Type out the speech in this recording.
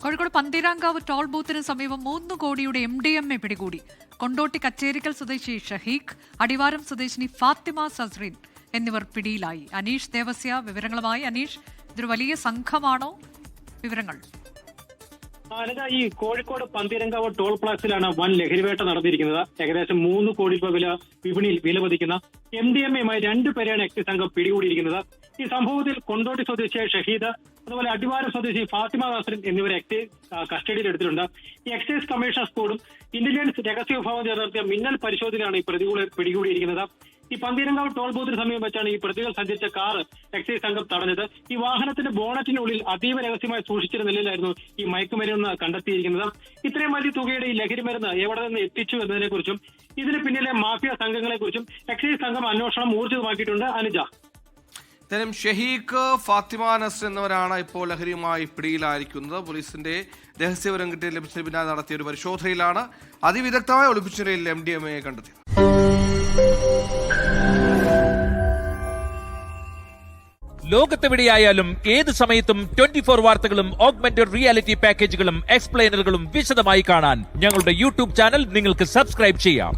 Kozhikode Pantheerankavu toll ബൂത്തിന് സമീപം 3 കോടിയുടെ MDMA പിടികൂടി. കൊണ്ടോട്ടി കച്ചേരിക്കൽ സ്വദേശി ഷഹീഖ്, അടിവാരം സ്വദേശിനി ഫാത്തിമ സസ്രീൻ എന്നിവർ പിടിയിലായി. അനീഷ് ദേവസ്യ വിവരങ്ങളുമായി. അനീഷ്, ഇതൊരു വലിയ സംഘമാണോ? വിവരങ്ങൾ. ഈ കോഴിക്കോട് പന്തീരങ്കാവ് ടോൾ പ്ലാക്സിലാണ് വൻ ലഹരിവേട്ട നടന്നിരിക്കുന്നത്. ഏകദേശം 3 കോടി രൂപ വിപണിയിൽ വിലമതിക്കുന്ന MDMA-യുമായി 2 പേരെയാണ് എക്സൈസ് സംഘം പിടികൂടിയിരിക്കുന്നത്. ഈ സംഭവത്തിൽ കൊണ്ടോട്ടി സ്വദേശിയായ ഷഹീദ്, അതുപോലെ അടിവാരം സ്വദേശി ഫാത്തിമ നാസറിൻ എന്നിവരെ എക്സൈസ് കസ്റ്റഡിയിൽ എടുത്തിട്ടുണ്ട്. ഈ എക്സൈസ് കമ്മീഷണർ സ്ക്വാഡും ഇന്റലിജൻസ് രഹസ്യ വിഭാഗം ചേർന്ന് നടത്തിയ മിന്നൽ പരിശോധനയാണ് ഈ പ്രതികളെ പിടികൂടിയിരിക്കുന്നത്. ഈ പന്തീരങ്കാവ് ടോൾ ബൂത്തിന് സമീപം വെച്ചാണ് ഈ പ്രതികൾ സഞ്ചരിച്ച കാർ എക്സൈസ് സംഘം തടഞ്ഞത്. ഈ വാഹനത്തിന്റെ ബോണറ്റിനുള്ളിൽ അതീവ രഹസ്യമായി സൂക്ഷിച്ചിരുന്ന നിലയിലായിരുന്നു ഈ മയക്കുമരുന്ന് കണ്ടെത്തിയിരിക്കുന്നത്. ഇത്രയും വലിയ തുകയുടെ ഈ ലഹരി മരുന്ന് എവിടെ നിന്ന് എത്തിച്ചു എന്നതിനെ കുറിച്ചും ഇതിന് പിന്നിലെ മാഫിയ സംഘങ്ങളെ കുറിച്ചും എക്സൈസ് സംഘം അന്വേഷണം ഊർജിതമാക്കിയിട്ടുണ്ട്. അനുജ, ഷഹീഖ്, ഫാത്തിമ നസ്ർ എന്നിവരാണ് ഇപ്പോൾ ലഹരിയുമായി പിടിയിലായിരിക്കുന്നത്. പോലീസിന്റെ രഹസ്യവിവരം കിട്ടിയ ലഭിച്ചതിന് പിന്നാലെ നടത്തിയ ഒരു പരിശോധനയിലാണ് അതിവിദഗ്ധമായ ഒളിപ്പിച്ച നിലയിൽ MDMA കണ്ടെത്തിയത്. ലോകത്തെവിടെയായാലും ഏത് സമയത്തും 24 വാർത്തകളും ഓഗ്മെന്റഡ് റിയാലിറ്റി പാക്കേജുകളും എക്സ്പ്ലെയിനറുകളും വിശദമായി കാണാൻ ഞങ്ങളുടെ YouTube ചാനൽ നിങ്ങൾക്ക് സബ്സ്ക്രൈബ് ചെയ്യാം.